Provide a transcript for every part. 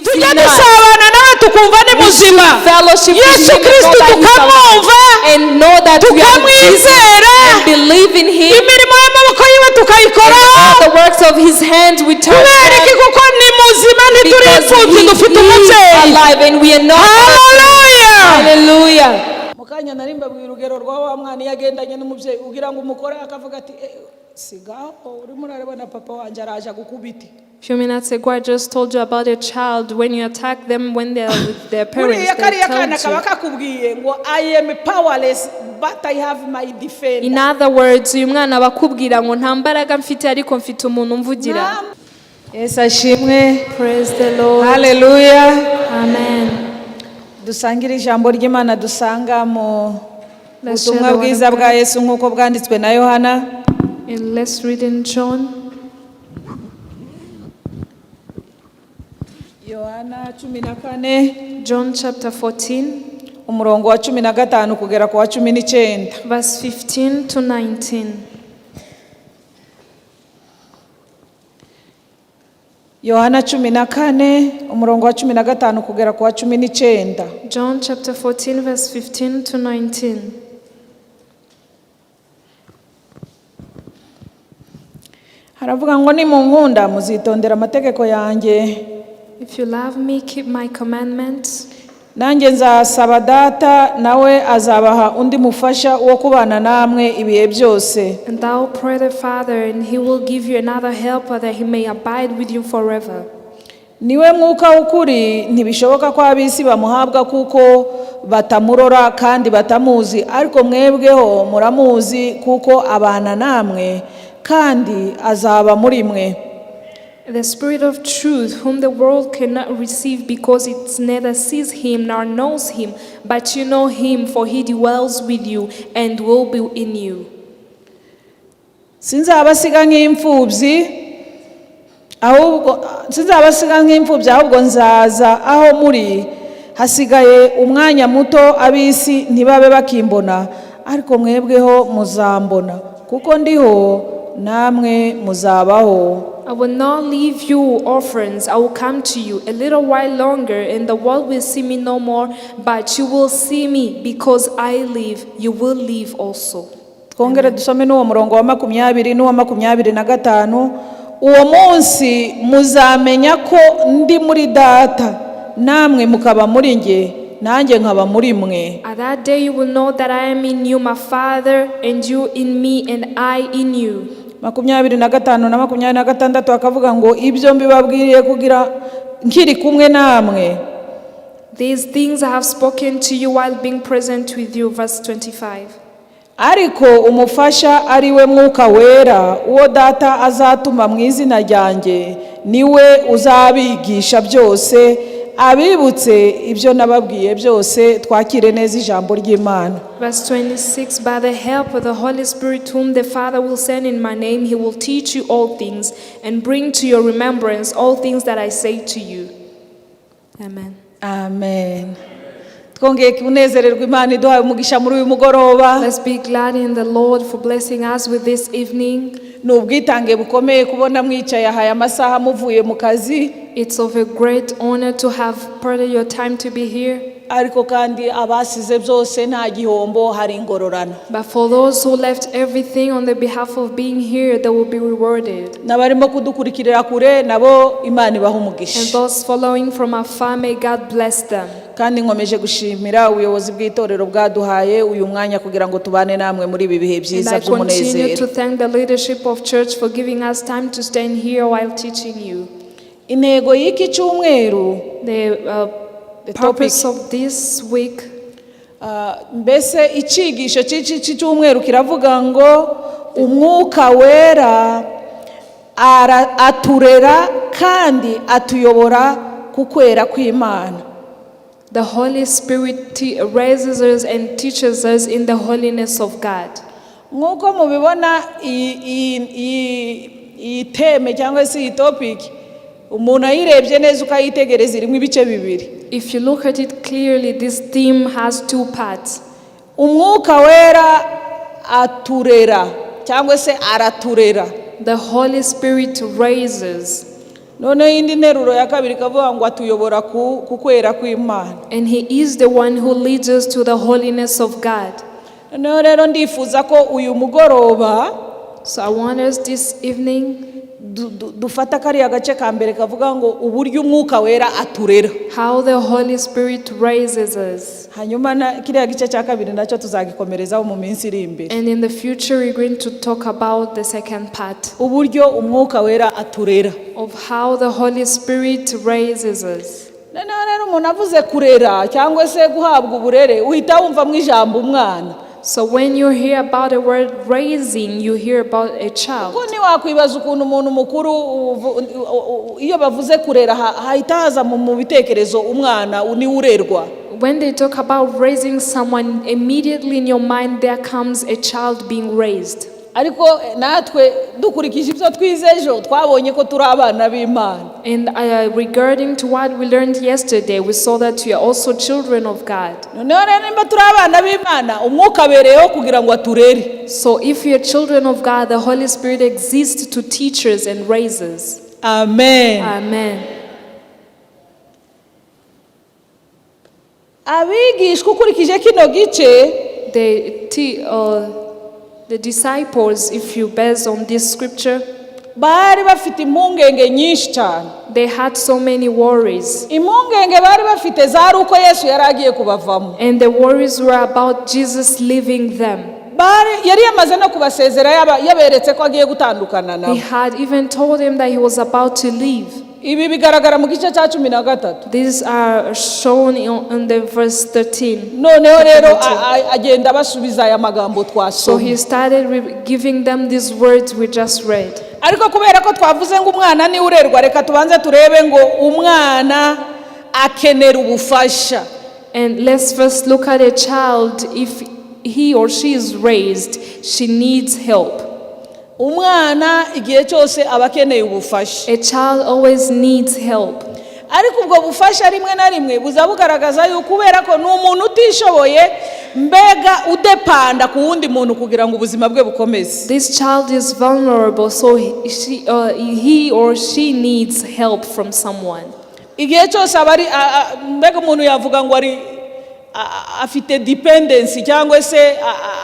lives in tujya us. dusabana nawe tukumva ni muzima. Fellowship with Yesu him Kristo tukamwumva, and know that we are Jesus tukamwizera, and believe in him. imirimo y'amaboko yiwe tukayikoraho. All the works of his hands we turn kubera iki? kuko ni muzima, ntituri imfubyi, dufite umubyeyi. alive and we are not. Hallelujah. Hallelujah. Mukanya nari mbabwira urugero rwa wa mwana yagendanye n'umubyeyi ugira ngo umukore akavuga ati sigaho urimo urarabona papa wanje araje gukubita. Few minutes ago, I just told you about a child. When you attack them when they are with their parents, Uriya they kariya tell kana kaba you. kakubwiye ngo I am powerless but I have my defender. In other words, uyu mwana bakubwira ngo nta mbaraga mfite ariko mfite umuntu umvugira. Yesu ashimwe. Praise the Lord. Hallelujah. Amen. Dusangire ijambo ry'Imana dusanga mu Let's butumwa share the bwiza word of bwa God. Yesu nk'uko bwanditswe na Yohana. And let's read in John. Yohana 14 John chapter 14, umurongo wa 15 kugera ku wa 19. verse 15 to 19. Yohana 14 umurongo wa 15 kugera ku wa 19. John chapter 14, verse 15 to 19. Haravuga ngo ni munkunda muzitondera amategeko yanjye, If you love me, keep my commandments. nanjye nzasaba Data nawe azabaha undi mufasha wo kubana namwe ibihe byose. And thou pray the Father, and he will give you another helper that he may abide with you forever. Niwe mwuka w'ukuri, ntibishoboka ko ab'isi bamuhabwa kuko batamurora kandi batamuzi, ariko mwebweho muramuzi kuko abana namwe kandi azaba muri mwe. The Spirit of truth, whom the world cannot receive because it neither sees him nor knows him, but you know him, for he dwells with you and will be in you. Sinzabasiga nk'imfubyi ahubwo nzaza aho muri. Hasigaye umwanya muto ab'isi ntibabe bakimbona, ariko mwebweho muzambona, kuko ndiho namwe muzabaho. I will not leave you orphans. I will come to you. A little while longer, and the world will see me no more, but you will see me, because I live, you will live also. Twongere dusome n'uwo murongo wa 20 n'uwa 25. Uwo munsi muzamenya ko ndi muri Data, namwe mukaba muri nge, nanjye nkaba muri mwe. At that day you will know that I am in you, my Father, and you in me, and I in you. 25 na 26 akavuga ngo ibyo mbibabwiriye kugira nkiri kumwe namwe. These things I have spoken to you while being present with you. Verse 25. Ariko umufasha ari we Mwuka Wera, uwo Data azatuma mu izina ryanjye, niwe uzabigisha byose, abibutse ibyo nababwiye byose. Twakire neza ijambo ry'Imana. Verse 26. By the help of the Holy Spirit, whom the Father will send in my name, he will teach you all things and bring to your remembrance all things that I say to you. Amen. Amen. Twongeye kunezererwa Imana iduhaye umugisha muri uyu mugoroba. Let's be glad in the Lord for blessing us with this evening. N'ubwitange bukomeye kubona mwicaye aha amasaha muvuye mu kazi. It's of a great honor to have part of your time to be here. Ariko kandi abasize byose nta gihombo, hari ingororano. But for those who left everything on the behalf of being here, they will be rewarded. N'abarimo kudukurikirira kure nabo Imana ibaha And umugisha. those following from afar, may God bless them. Kandi nkomeje gushimira ubuyobozi bw'itorero bwaduhaye uyu mwanya kugira ngo tubane namwe muri ibi bihe And byiza I continue to by'umunezero. thank the leadership of church for giving us time to stand here while teaching you. Intego y'iki cyumweru, The purpose of this week, mbese icigisho cy'iki cyumweru kiravuga ngo Umwuka Wera aturera kandi atuyobora ku kwera kw'Imana. the Holy Spirit raises us and teaches us in the holiness of God. Nk'uko mubibona iyi teme cyangwa se iyi topic, umuntu ayirebye neza ukayitegereza irimo ibice bibiri. If you look at it clearly, this theme has two parts. Umwuka Wera aturera cyangwa se araturera. The Holy Spirit raises. none indi nteruro ya kabiri kavuga ngo atuyobora ku kwera kw'Imana. And he is the one who leads us to the holiness of God. Noneho rero ndifuza ko uyu mugoroba So I want us this evening dufata kariya gace ka mbere kavuga ngo uburyo umwuka wera aturera, how the Holy Spirit raises us. hanyuma kiriya gice cya kabiri nacyo tuzagikomerezaho mu minsi iri imbere. And in the future we're going to talk about the second part Uburyo umwuka wera aturera. of how the Holy Spirit raises us. Noneho rero umuntu avuze kurera cyangwa se guhabwa uburere uhita wumva mu ijambo umwana. So when you hear about the word raising, you hear about a child. Ko ntiwakwibaza ukuntu umuntu mukuru iyo bavuze kurera hahita haza mu bitekerezo umwana niwe urerwa. When they talk about raising someone, immediately in your mind there comes a child being raised. Ariko natwe dukurikije ibyo twize ejo twabonye ko turi abana b'Imana. And regarding to what we learned yesterday, we saw that we are also children of God. Noneho rero nimba turi abana b'Imana umwuka abereyeho kugira ngo aturere. So if we are children of God, the Holy Spirit exists to teach us and raise us. Amen. Amen. Abigishwa ukurikije kino gice the disciples, if you base on this scripture, bari bafite impungenge nyinshi cyane. they had so many worries. Impungenge bari bafite zari uko Yesu yari agiye kubavamo. And the worries were about Jesus leaving them. Yari yamaze no kubasezera yaberetse ko agiye gutandukana nabo. He had even told him that he was about to leave. Ibi bigaragara mu gice cya 13. These are shown in the verse 13. Noneho rero agenda basubiza aya magambo So he twasomye. started giving them these words we just read. Ariko kubera ko twavuze ngo umwana ni urerwa, reka tubanze turebe ngo umwana akenera ubufasha. And let's first look at a child. If he or she is raised, she needs help. Umwana igihe cyose aba akeneye ubufasha. A child always needs help. Ariko ubwo bufasha rimwe na rimwe buza bugaragaza yuko kubera ko n'umuntu utishoboye mbega udepanda ku wundi muntu kugira ngo ubuzima bwe bukomeze. This child is vulnerable, so he or she needs help from someone. Igihe cyose abari mbega umuntu yavuga ngo ari afite dependency cyangwa se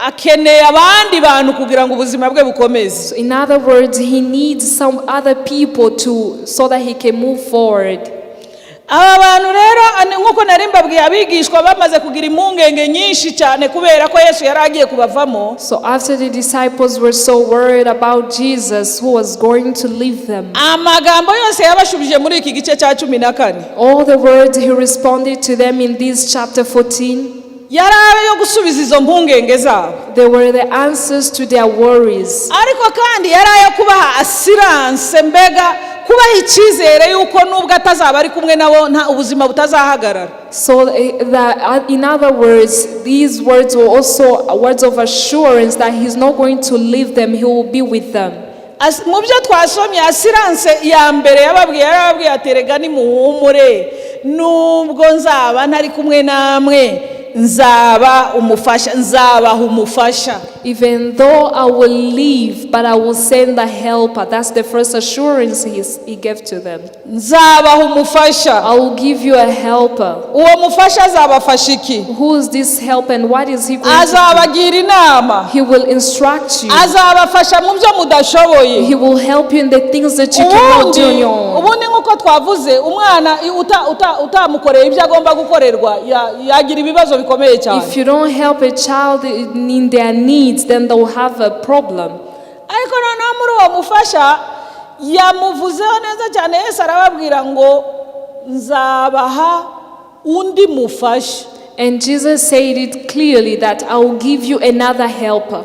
akeneye abandi bantu kugira ngo ubuzima bwe bukomeze. So in other words, he needs some other people so that he can move forward. Aba bantu rero nkuko nari mbabwiye abigishwa bamaze kugira impungenge nyinshi cyane kubera ko Yesu yari agiye kubavamo. So after the disciples were so worried about Jesus who was going to leave them, amagambo yose yabashubije muri iki gice cya 14. all the words he responded to them in this chapter 14, yari yo gusubiza izo mpungenge zabo. they were the answers to their worries. Ariko kandi yari yo kubaha assurance, mbega kubaha icyizere yuko nubwo atazaba ari kumwe nabo nta ubuzima butazahagarara. So in other words, these words were also words of assurance that he's not going to leave them, he will be with them. Mu byo twasomye assurance ya mbere yarababwiye aterega ni muhumure nubwo nzaba ntari kumwe namwe nzabaha umufasha. Even though I will leave, but I will send the helper. That's the first assurance he gave to them. Nzabaha umufasha. I will give you a helper. Uwo mufasha azabafasha iki? Who is this helper and what is he going to Azabagira inama. do? He will instruct you. Azabafasha mu byo mudashoboye. He will help you in the things that you cannot do on your own. Ubundi nkuko twavuze umwana utamukoreye ibyo agomba gukorerwa yagira ibibazo bikomeye cyane. If you don't help a child in their needs, then they will have a problem. Ariko noneho muri uwo mufasha yamuvuzeho neza cyane. Yesu arababwira ngo nzabaha undi mufasha. And Jesus said it clearly that I will give you another helper.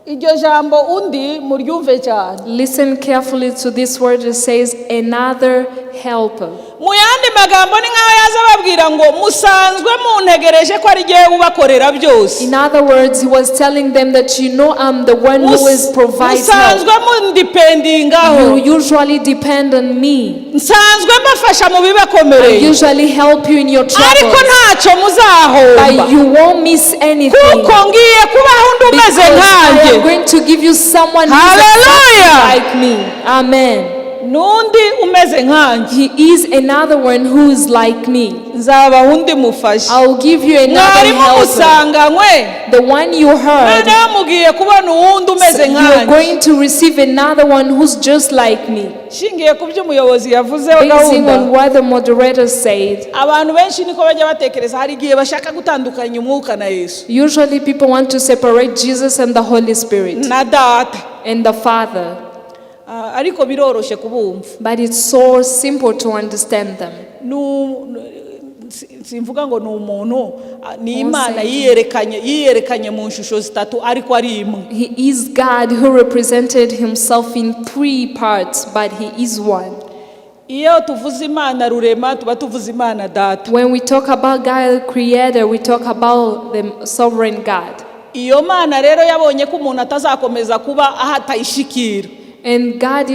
Iryo jambo undi muryumve cyane. Listen carefully to this word. It says another helper. Mu yandi magambo ni nkaho yazababwira ngo musanzwe muntegereje ko ari giye ubakorera byose. In other words, he was telling them that I'm the one who is providing. Musanzwe mundipendingaho. You usually depend on me. Nsanzwe mbafasha mu bibakomereye. I usually help you in your troubles. Ariko ntacyo muzahomba. But you won't miss anything. Kuko ngiye kubaho undi umeze nkanjye. I'm going to give you someone who is like me. Amen. n'undi umeze nkanjye, he is another one who is like me. nzabaha undi mufasha. I'll give you another Mwarimu helper. musanganywe, The one you heard, noneho mugiye kubona uwundi umeze you are nkanjye. going to receive another one who's just like me. Shingiye ku byo umuyobozi yavuzeho Basing on gahunda, what the moderator said, abantu benshi niko bajya batekereza, hari igihe bashaka gutandukanya umwuka na Yesu usually people want to separate Jesus and the Holy Spirit na data. and the Father. Ariko biroroshye kubumva. But it's so simple to understand them. Simvuga ngo ni umuntu, ni Imana yiyerekanye mu nshusho zitatu ariko ari imwe. He is God who represented himself in 3 parts, but he is one. Iyo tuvuze Imana rurema tuba tuvuze Imana data. When we talk about God creator, we talk about the sovereign God. Iyo Mana rero yabonye ko umuntu atazakomeza kuba ahatayishikira. And God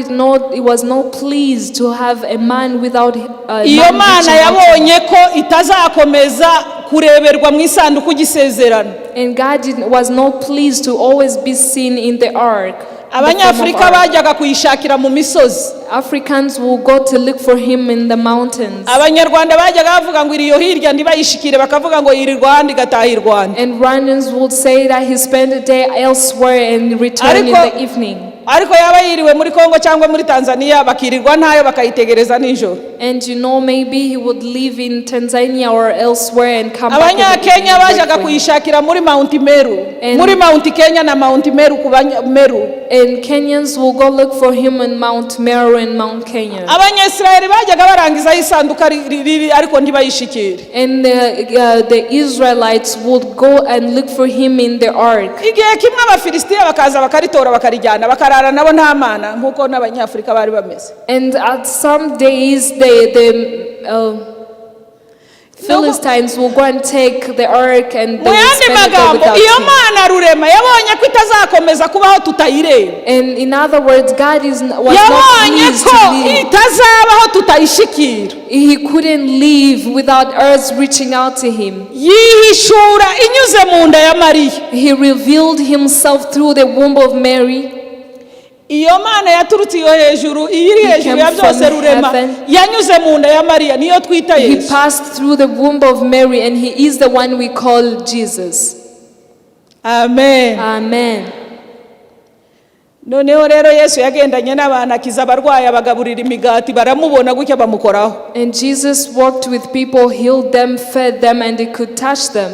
was not pleased to have a man without Iyo Mana yabonye ko itazakomeza kureberwa mu isanduku y'isezerano. And God was not pleased to always be seen in the ark. Abanyafrika bajyaga kuyishakira mu misozi. Africans will go to look for him in the mountains. Abanyarwanda bajyaga bavuga ngo iriyo hirya ndibayishikire, bakavuga ngo yirirwa handi gataha i Rwanda. And Rwandans would say that he spent the day elsewhere and returned in the evening. Ariko yaba yiriwe muri Kongo cyangwa muri Tanzania bakirirwa ntayo bakayitegereza nijoro. And maybe he would live in Tanzania or elsewhere and come back. Abanyakenya bajyaga kuyishakira muri Mount Meru, muri Mount Kenya na Mount Meru ku Meru. And Kenyans will go look for him in Mount Meru and Mount Kenya. Abanyesirayeli bajyaga barangiza isanduka riri ariko ntibayishikire. And the Israelites would go and look for him in the ark. Igihe kimwe Abafilistiya bakaza bakaritora bakarijyana bakarara nabo nta mana nkuko n'Abanyafrika bari bameze. And at some days the Philistines will go and take the ark and they will spend the day without iyo him. Mana rurema yabonye ko itazakomeza kubaho tutayireba. And in other words, God was not pleased ko to live. itazabaho tutayishikira. He couldn't live without us reaching out to him. Yihishura inyuze mu nda ya Mariya. He revealed himself through the womb of Mary. Iyo Mana yaturutse iyo hejuru, iri hejuru ya byose rurema, yanyuze mu nda ya Mariya, niyo twita Yesu. He passed through the womb of Mary and he is the one we call Jesus. Amen. Amen. Noneho rero Yesu yagendanye n'abantu akiza abarwayi abagaburira imigati baramubona gutya bamukoraho. And Jesus walked with people, healed them, fed them, and he could touch them.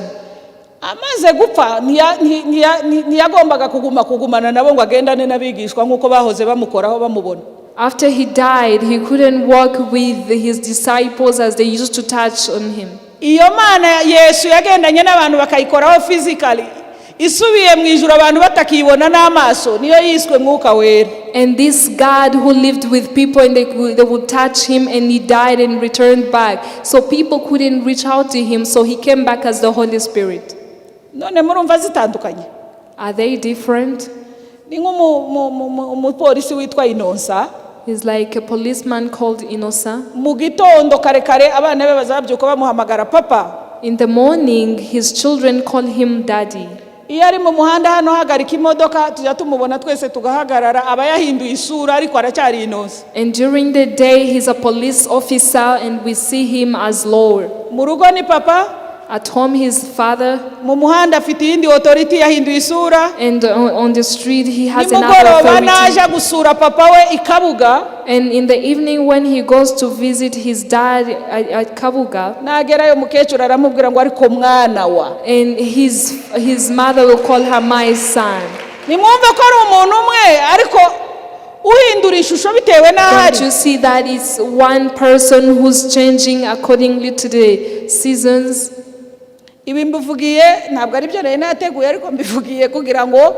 Amaze gupfa ntiyagombaga kugumana nabo ngo agendane n'abigishwa nk'uko bahoze bamukoraho bamubona. After he died, he couldn't walk with his disciples as they used to touch on him. Iyo Mana Yesu yagendanye n'abantu bakayikoraho physically, isubiye mu ijuru abantu batakibona n'amaso, niyo yiswe Mwuka Wera. And this God who lived with people and they would touch him and he died and returned back. So people couldn't reach out to him, so he came back as the Holy Spirit. None murumva zitandukanye? Are they different? Ni nk'umupolisi witwa Inosa. He's like a policeman called Inosa. Mu gitondo kare kare abana be bazabyuka bamuhamagara papa. In the morning, his children call him daddy. Iyo ari mu muhanda hano hagarika imodoka tujya tumubona twese tugahagarara, aba yahinduye isura ariko aracyari Inosa. And during the day, he's a police officer and we see him as Lord. Mu rugo ni papa. At home, his father. Mu muhanda afite iyindi authority yahinduye isura. And on the street, he has another authority. Naja gusura papa we ikabuga. And in the evening, when he goes to visit his dad at Kabuga, nagerayo mukecuru aramubwira ngo ariko mwana wa. And his mother will call her my son. Nimwumve ko ari umuntu umwe ariko uhindura ishusho bitewe n'ahari. Don't you see that it's one person who's changing accordingly to the seasons? Ibi mbivugiye ntabwo ari byo nari nateguye ariko mbivugiye kugira ngo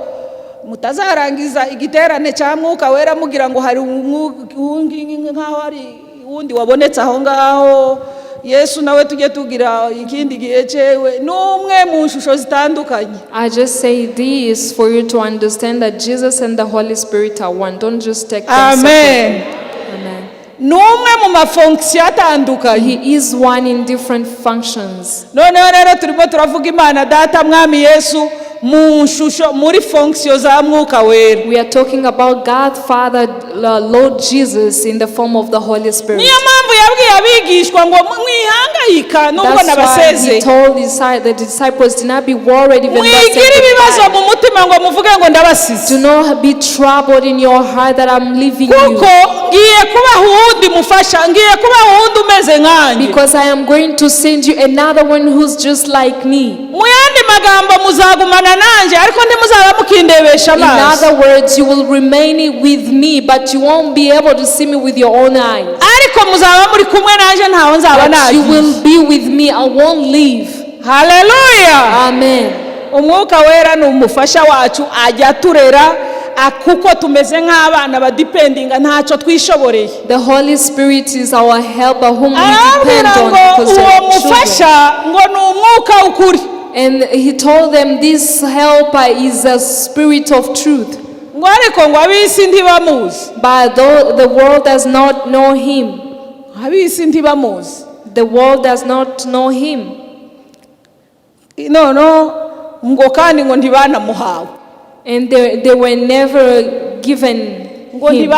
mutazarangiza igiterane cya Mwuka Wera mugira ngo hari nk'aho hari wundi wabonetse aho ngaho. Yesu nawe tujye tugira ikindi gihe cyewe n'umwe mu nshusho zitandukanye. I just say this for you to understand that Jesus and the Holy Spirit are one. Don't just take them Amen. separately. Amen. N'umwe mu mafonction atandukanye. He is one in different functions. Noneho rero turimo turavuga Imana Data Mwami Yesu mu nshusho muri fonction za mwuka wera. We are talking about God, Father, Lord Jesus in the form of the Holy Spirit. Niyo mpamvu yabwiye abigishwa ngo mwihangayika nubwo nabaseze. He told the disciples, do not be worried even though mwigire ibibazo mu mutima ngo muvuge ngo ndabasize. Do not be troubled in your heart that I'm leaving you. Kuko ngiye kubaha uwundi mufasha, ngiye kubaha uwundi umeze nkanjye. Because I am going to send you another one who's just like me. Mu yandi magambo muzagumana nanje ariko ntimuzaba mukindebesha amaso. In other words, you will remain with me, but you won't be able to see me with your own eyes. Ariko muzaba muri kumwe nanje ntaho nzaba nagiye. You will be with me, I won't leave. Hallelujah. Amen. Umwuka wera ni umufasha wacu, ajya turera kuko tumeze nk'abana badependinga ntacyo twishoboreye. The Holy Spirit is our helper whom we depend on because we uwo are mufasha ngo ni umwuka ukuri. And he told them this helper is a spirit of truth. Ngo ariko ngo abisi ntibamuzi. But though the world does not know him. Abisi ntibamuzi. The world does not know him. No, ngo kandi ngo ntibanamuhawe. And they were never given ngo him.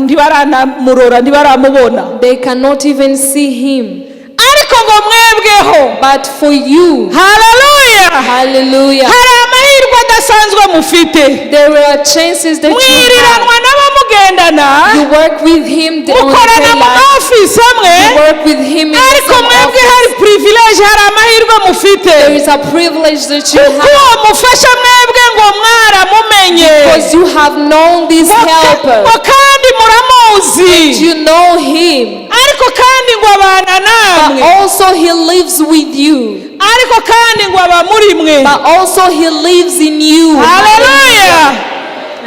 ntibaranamurora ntibaramubona. They cannot even see him. Ariko ngo mwebweho. But for you. Hallelujah. Hallelujah. Hari amahirwe adasanzwe mufite. There are chances that you mwiriranwa have. n'abamugendana. You work with him on the mukorana mu office amwe. You work with him in the ariko same mwebwe office. hari privilege, hari amahirwe mufite. There is a privilege that you kuko have. mufasha mwebwe ngo mwaramumenye. Because you have known this helper. ngo kandi muramuzi. You know him. Ariko kandi ngo abana namwe. But also he lives with you. Ariko kandi ngo aba muri mwe. But also he lives in you. Hallelujah.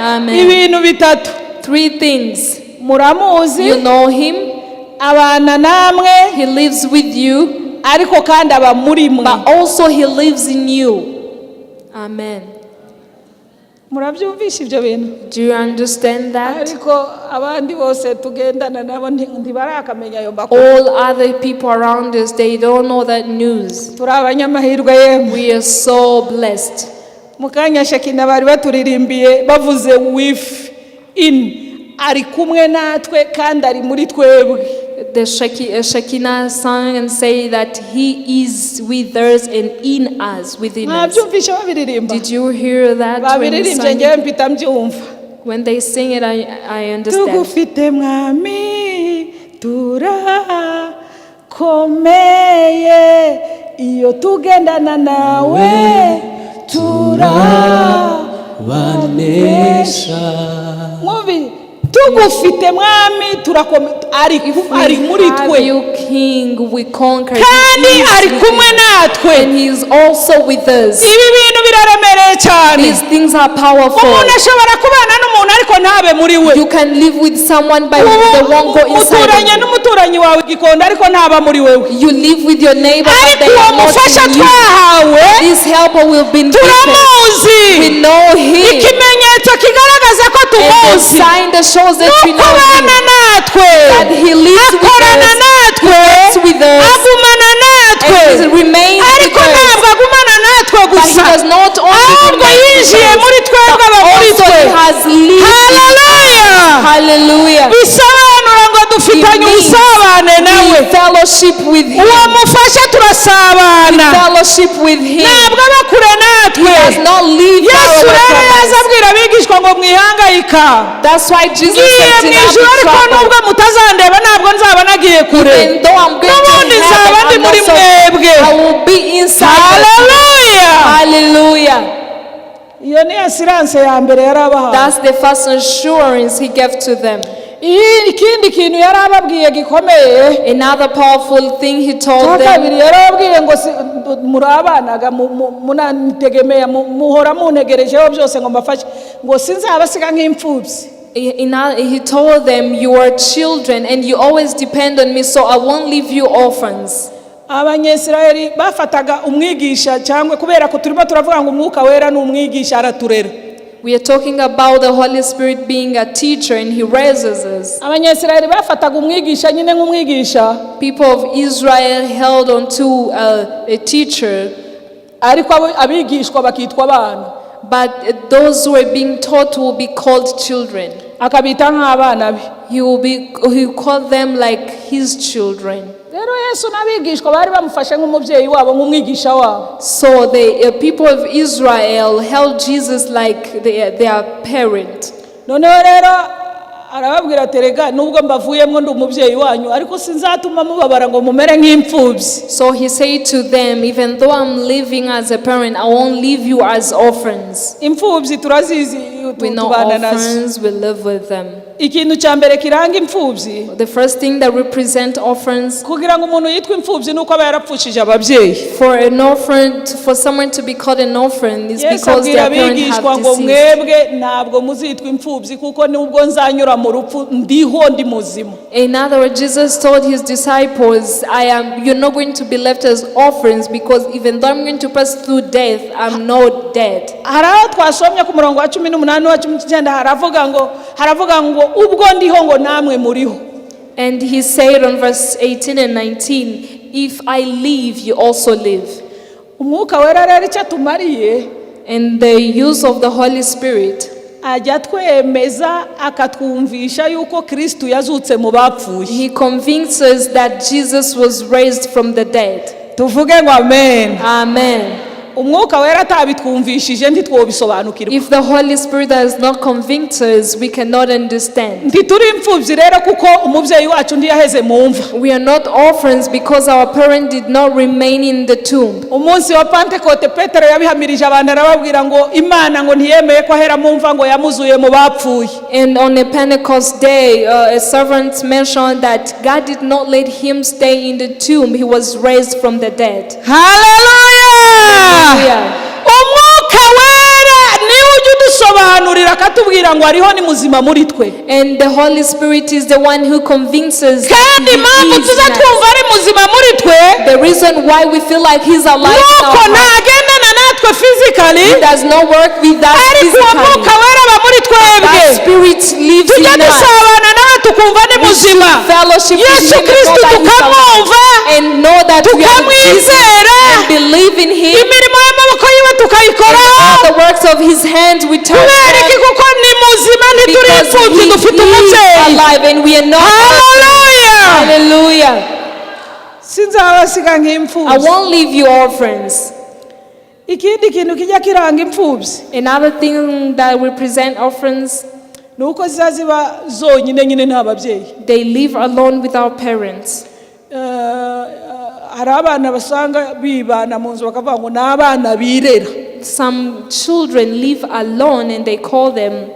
Amen. Ibintu bitatu. 3 things. Muramuzi. You know him. Abana namwe. He lives with you. Ariko kandi aba muri mwe. But also he lives in you. Amen. Murabyumvisha ibyo bintu? Do you understand that? Ariko abandi bose tugendana nabo ntibarakamenya ayo makuru. All other people around us, they don't know that news. Turi abanyamahirwe yemwe. We are so blessed. Mukanya Shekina bari baturirimbiye bavuze with in, ari kumwe natwe kandi ari muri twebwe. The Shekinah sang and say that he is with us and in us, within us. Did you hear that when they sang it? When they sing it, I understand. Tugufite mwami turakomeye iyo tugendana nawe turabanesha. Mwumvi tugufite mwami turakomeye ari muri twe. Kandi ari kumwe natwe. And he is also with us. Ibi bintu biraremereye cyane. These things are powerful. Umuntu ashobora kubana n'umuntu ariko ntabe muri we. You can live with someone but they won't go inside. Muturanye n'umuturanyi wawe gikondo ariko ntaba muri wewe. You live with your neighbor but they are not in you. This helper will be in turamuzi. We know him. Ikimenyetso kigaragaza ko tumuzi. And the sign that shows that we know him. That he lives with us. With us. Agumana natwe. And he remains with ariko us. ntabwo agumana natwe But he gusa. does not only remain with us, but also he has lived. Hallelujah. Hallelujah. Bisobanura ngo dufitanye ubusabane nawe. Fellowship with him. Uwo mufasha turasabana. Fellowship with him. Ntabwo aba kure natwe. He does not leave far away from us. Yesu yazabwira abigishwa ngo mwihangayika. That's why Jesus said to them, ariko nubwo mutazandeba ntabwo nzaba nagiye kure. Even though I'm going to heaven, I will be inside. Hallelujah. Hallelujah. Iyo ni assurance ya mbere yarabaha. That's the first assurance he gave to them. Ikindi kintu yarababwiye gikomeye. Another powerful thing he told them. Kabiri yarababwiye ngo murabanaga munanitegemea muhora muntegerejeho byose ngo mbafashe ngo sinzabasiga nk'imfubyi. He told them, you are children and you always depend on me, so I won't leave you orphans. Abanyesirayeli bafataga umwigisha cyangwa kubera ko turimo turavuga ngo umwuka wera n'umwigisha araturera. We are talking about the Holy Spirit being a teacher and he raises us. Abanyesirayeli bafataga umwigisha nyine nk'umwigisha. People of Israel held on to a teacher. ariko abigishwa bakitwa abana. But those who are being taught will be called children. Akabita nk'abana be. He will call them like his children. Rero Yesu n'abigishwa bari bamufashe nk'umubyeyi wabo, nk'umwigisha wabo. So the people of Israel held Jesus like their parent. Noneho rero arababwira ati rega nubwo mbavuyemo ndi umubyeyi wanyu ariko sinzatuma mubabara ngo mumere nk'imfubyi. So he said to them, even though I'm living as a parent, I won't leave you as orphans. Imfubyi turazizi, We know orphans, we live with them. Ikintu cya mbere kiranga imfubyi, The first thing that represent orphans, kugira ngo umuntu yitwe imfubyi nuko aba yarapfushije ababyeyi. for an orphan, for someone to be called an orphan is Yesu because abwira their parents abigishwa have ngo deceased. mwebwe ntabwo muzitwa imfubyi kuko nubwo nzanyura mu rupfu ndiho ndi muzima. In other words, Jesus told his disciples, you're not going to be left as orphans because even though I'm going to pass through death, I'm not dead. Hari aho twasomye ku murongo wa 18 wa 19 haravuga ngo ubwo ndiho ngo namwe muriho. And he said on verse 18 and 19, if I live, you also live. Umwuka wera rero icyo tumariye, And the use of the Holy Spirit, ajya twemeza akatwumvisha yuko Kristo yazutse mu bapfuye. he convinces that Jesus was raised from the dead. Tuvuge ngo amen. Amen. Umwuka wera atabitwumvishije ntitwobisobanukirwa. If the Holy Spirit does not convince us, we cannot understand. Ntituri imfubyi rero kuko umubyeyi wacu ntiyaheze mu mva. We are not orphans because our parent did not remain in the tomb. Umunsi wa Pentecote Petero yabihamirije abantu arababwira ngo Imana ngo ntiyemeye ko ahera mu mva ngo yamuzuye mu bapfuye. And on the Pentecost day, a servant mentioned that God did not let him stay in the tomb. He was raised from the dead. Hallelujah! Umwuka wera niwe ujya udusobanurira akatubwira ngo ariho ni muzima muri twe. And the Holy Spirit is the one who convinces Kandi impamvu tuza twumva ari muzima muri twe, the reason why we feel like he's alive in nuko our heart. ntagendana natwe physically, He does not work with us ariko uwo mwuka physically. wera aba muri twebwe. That Spirit lives Tujya in us. dusabana nawe tukumva ni muzima. Fellowship with Yesu him Kristo and know that he's tukamwumva, alive. And know that we are Jesus tukamwizera, and believe in him. imirimo y'amaboko yiwe tukayikoraho. All the works of his hands we touch Kubera iki? them Kuko ni muzima, ntituri because imfubyi, he dufite is umubyeyi. alive and we are not orphans. Hallelujah! Hallelujah. Sinzabasiga I nk'imfubyi. won't leave you orphans. Ikindi kintu kijya kiranga imfubyi Another thing that represent orphans, ni uko ziba ziba zonyine nyine nta babyeyi. they live alone with our parents. Hari abana basanga bibana mu nzu bakavuga ngo ni abana birera. Some children live alone and they call them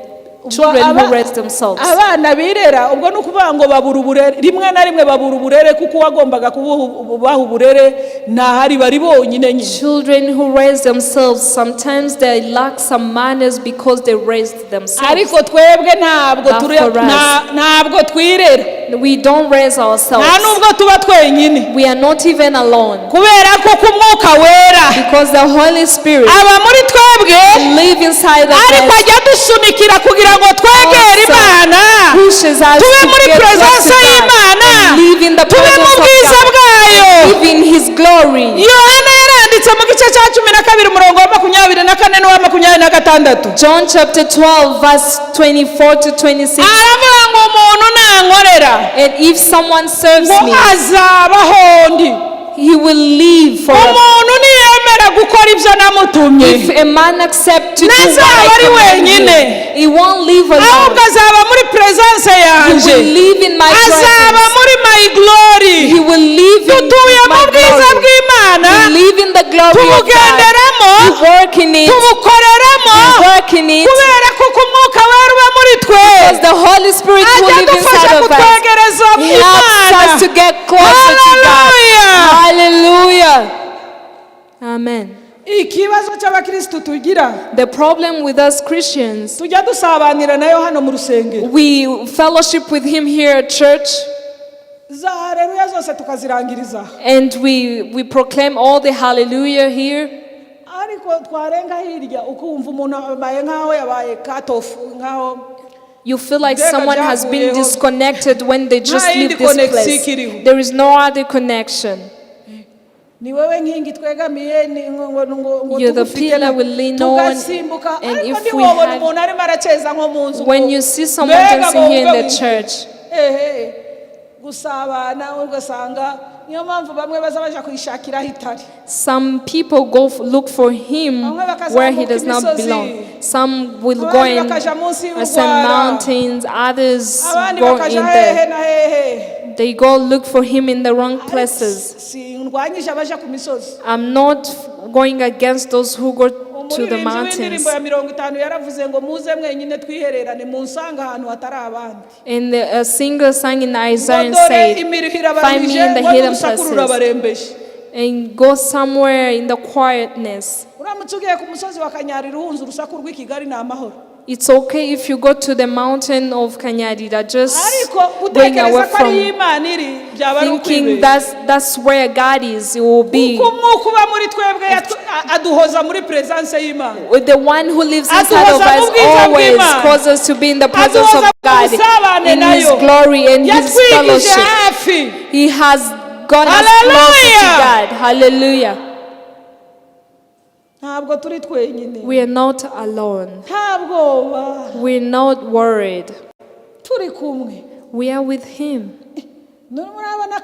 children who raise themselves. Abana birera ubwo ni ukuvuga ngo babura uburere, rimwe na rimwe babura uburere kuko uwagombaga kubaha uburere ntahari, bari bonyine nyine. Children who raise themselves, sometimes they lack some manners because they raised themselves. Ariko twebwe ntabwo twirera. We don't raise ourselves. Nta nubwo tuba twenyine. We are not even alone. Kubera ko umwuka wera Because the Holy Spirit aba muri twebwe, live inside of ariko us, ajya dusunikira kugira ngo twegere Imana, pushes us tube to muri get close presence to God y'Imana, and live in the tube mu presence of bwiza God, bwayo. live in His glory. Yohana yaranditse mu gice cya 12 umurongo wa 24 n'uwa 26. John chapter 12 verse 24 to 26. Aravuga ngo umuntu nankorera And if someone serves ngo me, azabaho ndi. he will live forever. Umuntu niyemera gukora ibyo namutumye, If a man accepts to do what ntazaba I ari command wenyine, him, he won't live ahubwo alone. azaba muri presence He yanje, will live in my azaba presence. muri my glory. He will live in Dutuye mu my bwiza glory. bw'Imana, We live in the glory of God. tubugenderamo, We work in it. tubukoreramo, We work in it. kubera ko umwuka wera uba muri twe, Because the Holy Spirit who ajya lives adufasha inside of us kutwegereza helps Imana. us to get closer to God. Hallelujah! Hallelujah. Amen. Ikibazo cy'abakristo tugira, The problem with us Christians, tujya dusabanira nayo hano mu rusengero, we fellowship with Him here at church, za haleluya zose tukazirangiriza, and we proclaim all the hallelujah here. ariko twarenga hirya ukumva umuntu abaye nkaho yabaye cut off, nkaho You feel like Mbega someone has been byavuyeho. disconnected when they just Nta leave yindi this connection place. ikiriho. There is no other connection. ni wewe nkingi twegamiye ngo You're the pillar we lean on, tugasimbuka and ariko if we ntiwobona had- umuntu arimo araceza nko mu nzu When ngo, you see someone mbega dancing here in ngo the church, gusabana ugasanga niyo mpamvu bamwe baza baja kwishakira itari. some people go look for him where he does not belong. Some will go Abandi in bakaja munsi some y'urwara. mountains, others Abandi go bakaja in hehe na hehe. they go look for him in the wrong places. Sindwanyije abaja ku misozi. I'm not going against those who go to the Umuririmbyi mountains. w'indirimbo ya 50 yaravuze ngo muze mwenyine twihererane mu nsanga ahantu hatari abandi. And a singer sang in Isaiah and Ngo dore said, imirihira "Find me in the barabije, hidden n'urusakurura places barembeje." and go somewhere in the quietness." Uramutse ugiye ku musozi wa Kanyarira uhunze urusaku rw'i Kigali ni amahoro. It's okay if you go to the mountain of Kanyarira, just Ariko going away utekereza ko ari from Imana iri byaba ari thinking ukwibeshya. that's where God is. It will be Kuko umwuka uba muri twebwe aduhoza muri presence y'Imana. with the one who lives inside of Aduhoza us. mu bwiza Always bw'Imana. cause us to be in the presence Aduhoza of mu God, busabane in His nayo. glory and His Yatwigije fellowship. hafi. He has got us closer to Hallelujah. God. Hallelujah. Ntabwo turi twenyine. We are not alone. Nta bwoba. We're not worried. Turi kumwe. We are with Him. Murabona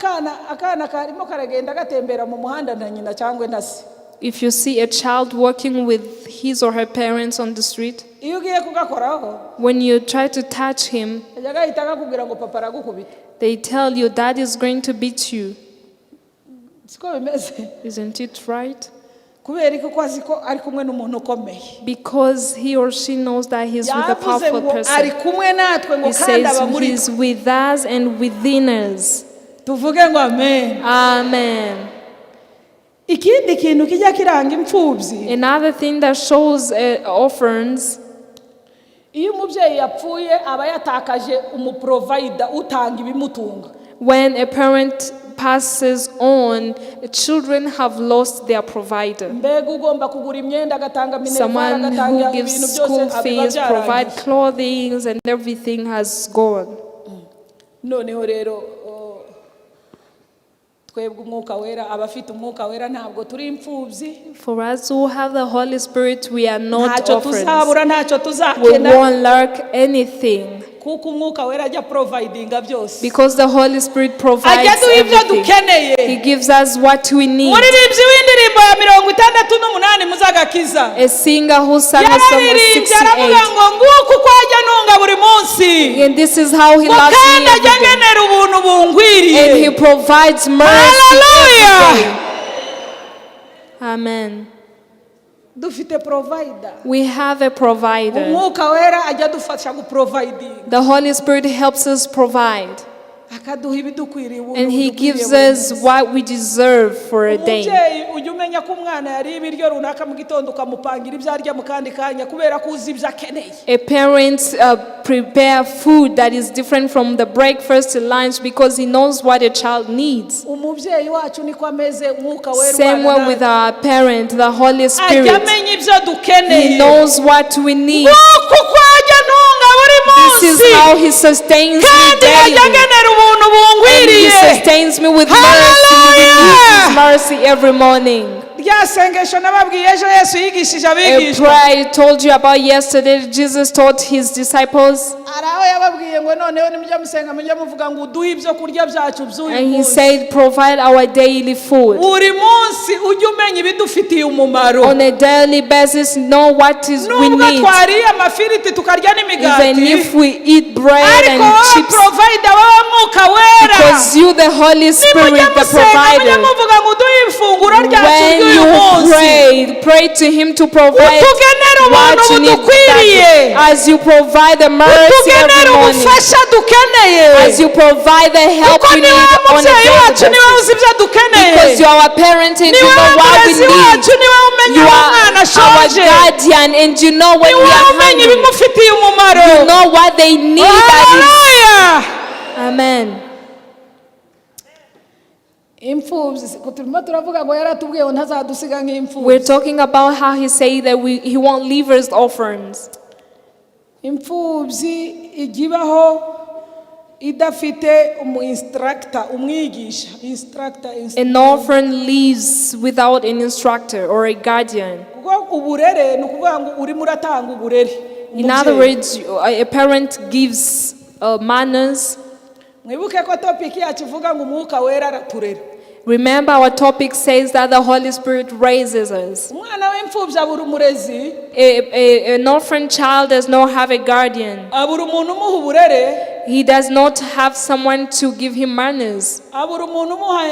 akana karimo karagenda gatembera mu muhanda na nyina cyangwa na se. If you see a child walking with his or her parents on the street, Iyo ugiye kugakoraho, when you try to touch him, ajya gahita kakubwira ngo papa aragukubita. they tell you Dad is going to beat you. Siko bimeze. Isn't it right? Kubera ko azi ko ari kumwe n'umuntu ukomeye. Because he or she knows that he's with a Yavuze powerful ngo ari person. kumwe natwe ngo He kandi aba says muri he's with us and within us. tuvuge ngo amen. Amen. Ikindi kintu kijya kiranga imfubyi. Another thing that shows orphans, Iyo umubyeyi yapfuye aba yatakaje umuprovider utanga ibimutunga. when a parent passes on, children have lost their provider. Mbega ugomba kugura imyenda agatanga minerval Someone agatanga who gives ibintu school byose fees, abiba provide byarangiye. clothing, and everything has gone. Noneho rero twebwe umwuka wera abafite umwuka wera ntabwo turi imfubyi. For us who have the Holy Spirit, we are not Ntacyo orphans. tuzabura ntacyo We tuzakena won't lack anything kuko umwuka wera ajya providinga byose. because the Holy Spirit provides Ajya duha ibyo everything. dukeneye. He gives us what we need. Umuririmbyi w'indirimbo ya 68 muzagakiza. A singer who sang a song of yararirimbye aravuga 68. ngo nguko uko ajya ntunga buri munsi. And this is how he Ngo loves me kandi ajya every day. ngenera ubuntu bungwiriye. And he provides mercy Hallelujah. every day. Amen. Dufite provider. We have a provider. Umwuka wera ajya dufasha guproviding. The Holy Spirit helps us provide. Akaduha ibidukwiriye ubuntu And he budukwiriye gives buri us munsi. what we deserve for a day. Umubyeyi ujya umenya ko umwana yariye ibiryo runaka mu gitondo ukamupangira ibyo arya mu kandi kanya kubera ko uzi ibyo akeneye. A parent prepare food that is different from the breakfast to lunch because he knows what a child needs. Umubyeyi wacu niko ameze umwuka wera Same way with our parent, the Holy ajya Spirit. amenya ibyo dukeneye. He knows what we need. Kuko ajya ntunga buri This munsi. is how he sustains me Kandi ajya daily. agenera ubuntu And he bungwiriye. sustains me with mercy. He Hallelujah. renews his mercy every morning. Rya sengesho nababwiye ejo Yesu yigishije A abigishwa. prayer I told you about yesterday, Jesus taught his disciples. Hari aho yababwiye ngo noneho nimujya musenga mujye muvuga ngo uduhe ibyo kurya byacu by'uyu And he munsi. said, provide our daily food. Buri munsi ujye umenya ibidufitiye umumaro. On a daily basis, know what is we Nubwo need. twariye amafiriti tukarya Even n'imigati, if we eat bread ariko and wowe chips, provider wowe mwuka wera, because you, the Holy Spirit, nimujya the musenga mujye provider, muvuga ngo uduhe ifunguro ryacu when ry'uyu you munsi. pray to Him to provide Utugenere ubuntu what you need budukwiriye. as you provide the mercy Utugenere every morning, ubufasha dukeneye. as you provide the help Kuko we ni need wowe on a mubyeyi daily wacu, ni wowe basis. uzi ibyo dukeneye. Because you are our parent and Ni you know wowe what we murezi need. wacu, ni wowe umenya You aho are umwana our ashoje. guardian and you know when Ni we wowe are umenya hungry. ibimufitiye umumaro. You know what they need. That Hallelujah. is. Amen. Imfubyi turimo turavuga ngo yaratubwiye ngo ntazadusiga We're nk'imfubyi. talking about how He said that He won't leave us orphans. Imfubyi ijya ibaho idafite instructor umwigisha. An orphan lives without an instructor or a guardian. Kuko uburere ni ukuvuga ngo urimo uratanga uburere. In other words, a parent gives manners. Mwibuke ko topic yacu ivuga ngo umwuka wera araturera. Remember, our topic says that the Holy Spirit raises us. Umwana w'imfubyi abura umurezi. An orphan child does not have a guardian. Abura umuntu umuha uburere. He does not have someone to give him manners. Abura umuntu umuha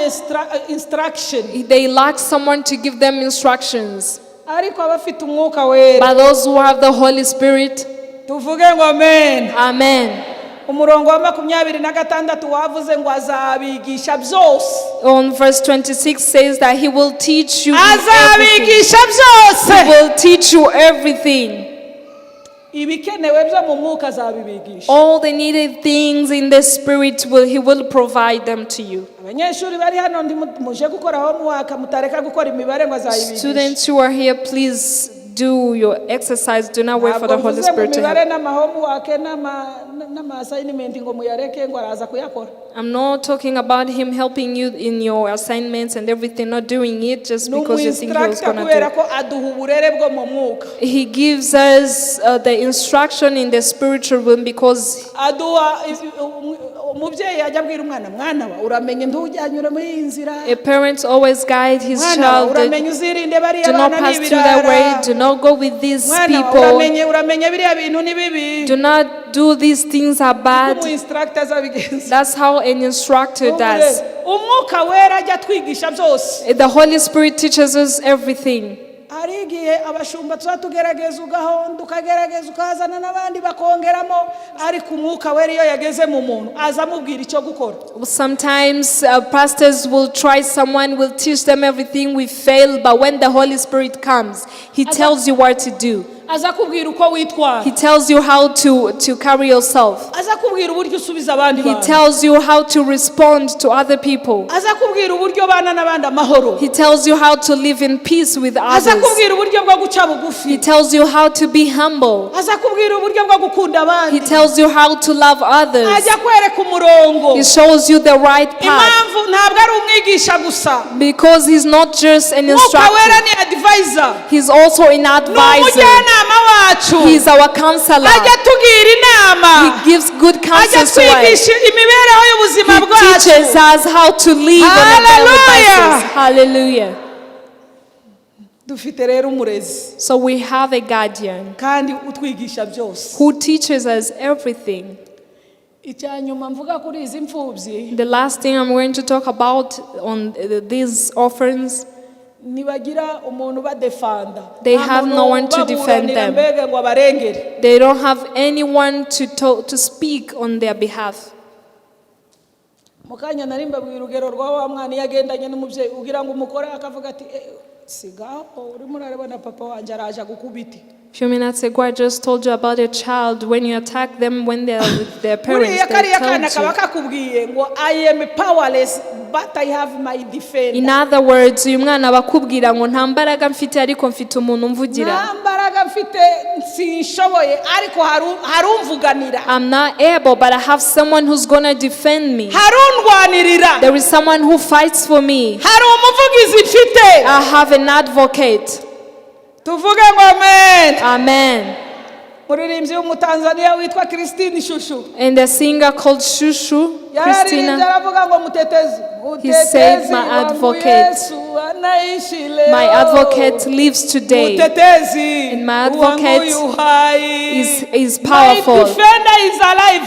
instruction. They lack someone to give them instructions. Ariko abafite umwuka wera. But those who have the Holy Spirit, tuvuge ngo amen. amen. Umurongo wa 26 wavuze ngo azabigisha byose. On verse 26 says that he will teach you azabigisha everything. He byose. will teach you everything. Ibikenewe byo mu mwuka azabibigisha. All the needed things in the Spirit he will provide them to you. Abanyeshuri bari hano muje gukora homework mutareka gukora imibare ngo azayibigisha. Students who are here, please do your exercise. Do not wait for the Holy Spirit to help. I'm not talking about him helping you in your assignments and everything, not doing it just because you think he was going to do it. He gives us the instruction in the spiritual realm because a parent always guides his child. Do not pass through that way. Do not go with these people. Do not do these things are bad. That's how an instructor does. The Holy Spirit teaches us everything. Arigiye abashumba tugerageza ugahonda ukagerageza ukazana nabandi bakongeramo ariko umwuka wera iyo yageze mu muntu azamubwira icyo gukora. Sometimes pastors will try, someone will teach them everything, we fail, but when the Holy Spirit comes, he tells you what to do. He tells you how to carry yourself. He tells you how to respond to other people. He tells you how to live in peace with others. He tells you how to be humble. He tells you how to love others. He shows you the right path. Because he's not just an instructor. He's also an advisor. He's our counselor. He gives good counsel to us. He teaches us how to live on a daily basis. Hallelujah. So we have a guardian who teaches us everything. The last thing I'm going to talk about on these orphans, they have no one to defend them. They don't have anyone to speak on their behalf. A few minutes ago, I just told you about a child. When you attack them when they are with their parents, they tell you. I am powerless, but I have my defender. In other words, uyu mwana bakubwira ngo nta mbaraga mfite ariko mfite umuntu umvugira. I'm not able, but I have someone who's going to defend me. There is someone who fights for me. I have an advocate. Amen. Amen. And the singer called Shushu, Christina, he said, my advocate lives today. And my advocate is powerful. My defender is alive.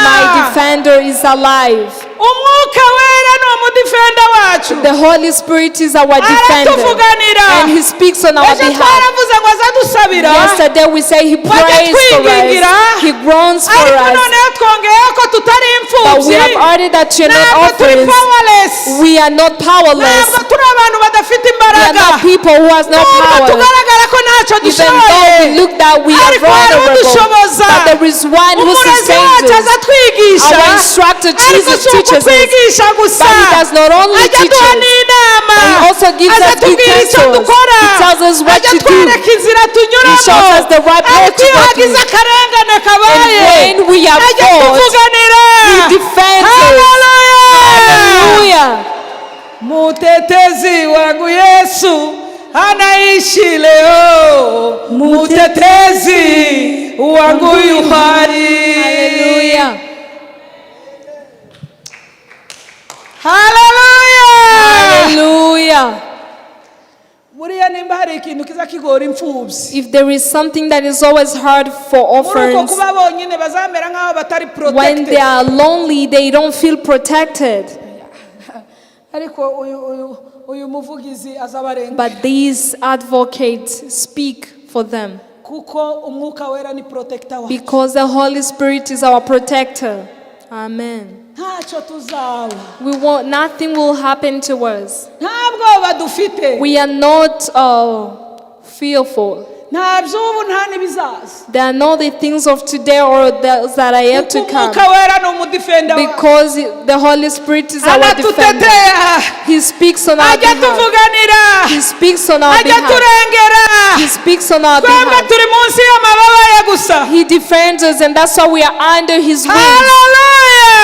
My defender is alive. The Holy Spirit is our defender, and He speaks on our behalf. Yesterday we say He prays for us, He groans for us. But we have added that you're not orphans. We are not powerless. We are not people who has no power. Even though we look that we are vulnerable, but there is one who sustains us. Our instructor Jesus teaches us, but He does not only teach us, He also gives us utensils. He tells us what to do. He shows us the right way to go through. And when we are fought, He defends us. Hallelujah. Mutetezi wangu Yesu anaishi leo, mutetezi wangu yu hai. Hallelujah. Hallelujah. Hallelujah. Buriya nimba hari ikintu kiza kigora imfubyi. If there is something that is always hard for orphans, kuba bonyine bazamera nkaho batari protected. when they are lonely, they don't feel protected. Ariko uyu muvugizi azabarenga. But these advocates speak for them. Kuko umwuka wera ni protector wacu. Because the Holy Spirit is our protector. Amen. Ntacyo tuzaba. Nothing will happen to us. Ntabwo badufite. We are not fearful. Ntabwo nta nibizaza. There are not the things of today or those that are yet to come. Umwuka wera ni umudefender. Because the Holy Spirit is our defender. He speaks on our behalf. He speaks on our behalf. He speaks on our behalf. He defends us, and that's why we are under His wings.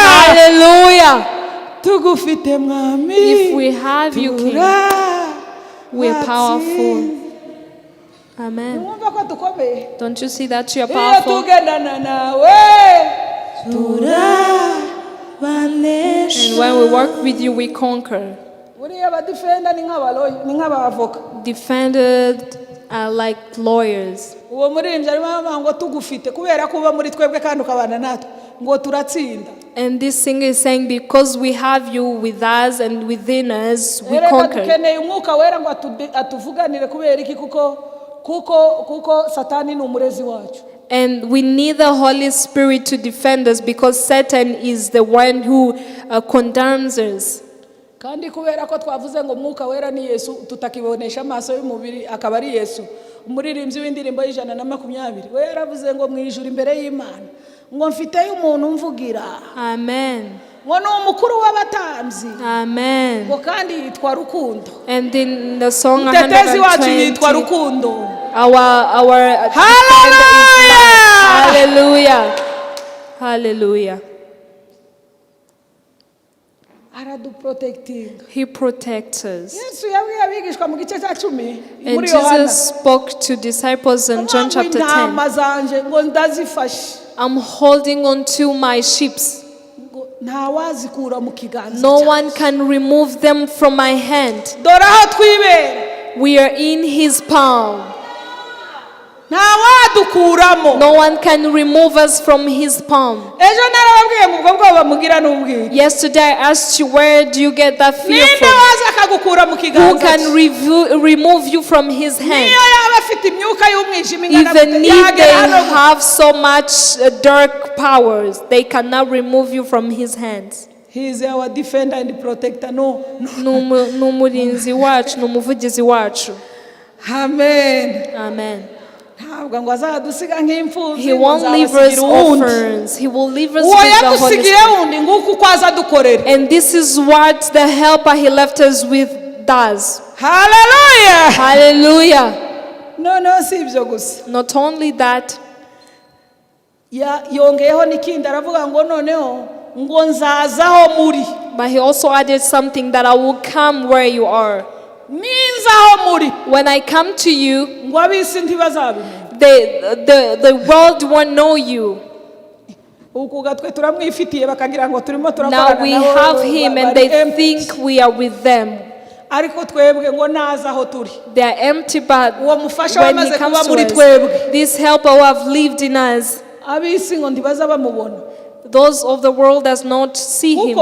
Hallelujah. If we have you, King, we are powerful. Amen. Don't you see that you are powerful? And when we work with you, we conquer. Defended are like lawyers. And this singer is saying, because we have you with us and within us, we conquer. And we need the Holy Spirit to defend us because Satan is the one who condemns us. Kandi kubera ko twavuze ngo umwuka wera ni Yesu tutakibonesha amaso y'umubiri akaba ari Yesu. Umuririmbyi w'indirimbo y'120 we yaravuze ngo mwijuru imbere y'Imana ngo mfiteyo umuntu mvugira. Amen. Ngo ni umukuru w'abatamzi. Amen. Ngo kandi yitwa Rukundo. And in the song Mutetezi wacu yitwa Rukundo. Our Hallelujah. Hallelujah. He protects us. And Jesus spoke to disciples in John chapter 10. I'm holding on to my sheep. No one can remove them from my hand. We are in His palm. No one can remove us from His palm. Yesterday I asked you, where do you get that fear from? Who can remove you from His hand? Even if they have so much dark powers, they cannot remove you from His hands. He is our defender and protector. Amen. Amen. He won't leave us orphans. He will leave us with the Holy Spirit. And this is what the helper He left us with does. Hallelujah. Hallelujah. Not only that, but He also added something, that I will come where you are. When I come to you, the world won't know you. Now we have Him and they think we are with them. They are empty, but when He comes to us, this helper who have lived in us, those of the world does not see Him.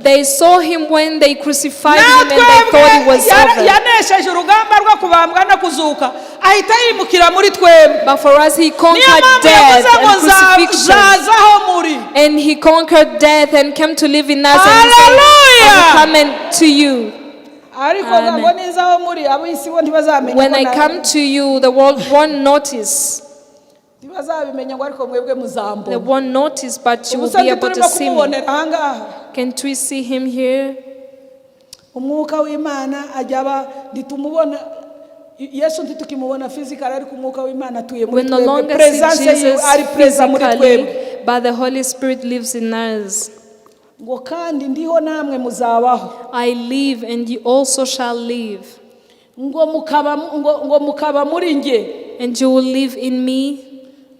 They saw Him when they crucified Him and they thought it was over. But for us, He conquered death and crucifixion. And He conquered death and came to live in us. And He said, I'm coming to you. Amen. When I come to you, the world won't notice. They won't notice, but you will be able to see me. Can't we see him here? umwuka w'Imana ajyaba nditumubona Yesu ntitukimubona physical ariko umwuka w'Imana atuye muri We no longer see Jesus physically, but the Holy Spirit lives in us. ngo kandi ndiho namwe muzabaho. I live and you also shall live. ngo mukaba muri nge. And you will live in me.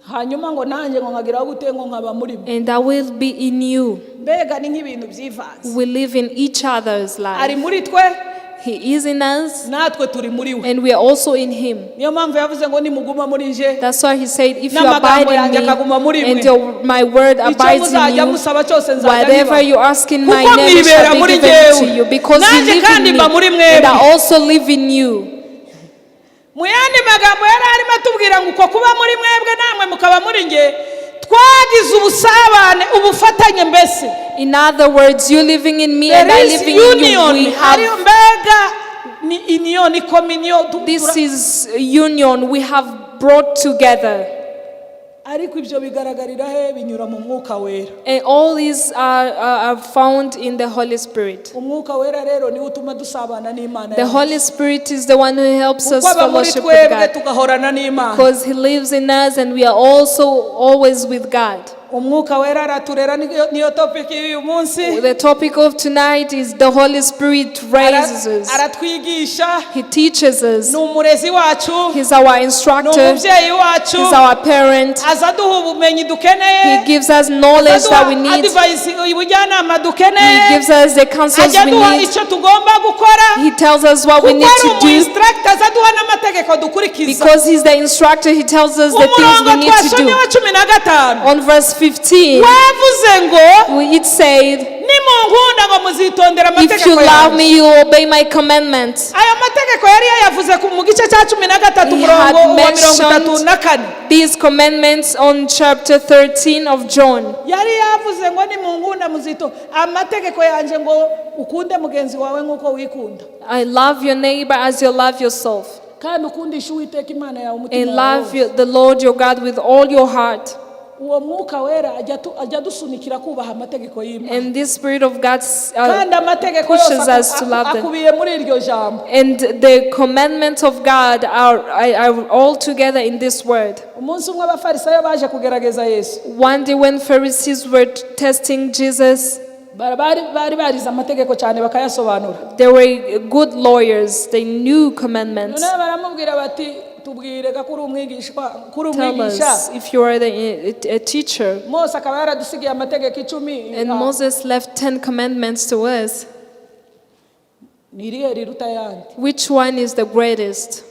hanyuma ngo nanjye ngo nkagira gute ngo nkaba muri mwe. And I will be in you. mbega ni nk'ibintu byivanze. We live in each other's life. ari muri twe. He is in us. natwe turi muri we. And we are also in him. niyo mpamvu yavuze ngo nimuguma muri nje. That's why he said, if you abide in me and my word abides in you, whatever you ask in my name shall be given to you, because you live in me and I also live in you. muyandi magambo yari arimo atubwira ngo uko kuba muri mwebwe namwe mukaba muri nge twagize ubusabane ubufatanye mbese. In other words, you living in me and I living in you, we have this is union we have brought together. ariko ibyo bigaragarira he binyura mu mwuka wera. And all these are found in the Holy Spirit. umwuka wera rero ni utuma dusabana n'Imana. The Holy Spirit is the one who helps us fellowship with God, because he lives in us and we are also always with God. umwuka wera araturera niyo topic y'uyu munsi. The topic of tonight is the Holy Spirit raises us. aratwigisha. He teaches us. ni umurezi wacu. He's our instructor. ni umubyeyi wacu. He's our parent. azaduha ubumenyi dukeneye. He gives us knowledge that we need. ubujyanama dukeneye. He gives us the counsels we need. icyo tugomba gukora. He tells us what we need to do. azaduha n'amategeko dukurikiza. Because he's the instructor, he tells us the things we need to do. On verse 15, it said, if you love me, you will obey my commandments. He had mentioned these commandments on chapter 13 of John. I love your neighbor as you love yourself. And love the Lord your God with all your heart. And this Spirit of God pushes us to love them. And the commandments of God are all together in this word. One day when Pharisees were testing Jesus, they were good lawyers. They knew commandments. Tell us if you are a teacher. And Moses left 10 commandments to us. Which one is the greatest?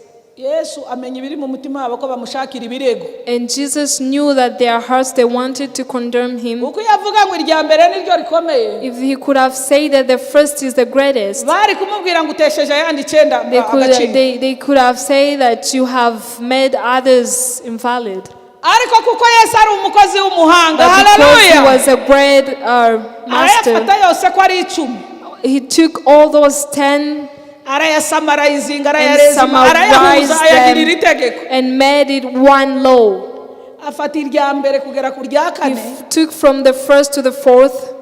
And Jesus knew that their hearts, they wanted to condemn him. If he could have said that the first is the greatest, they could have said that you have made others invalid. But because he was a great master, he took all those 10 and summarized them and made it one law. He took from the first to the fourth.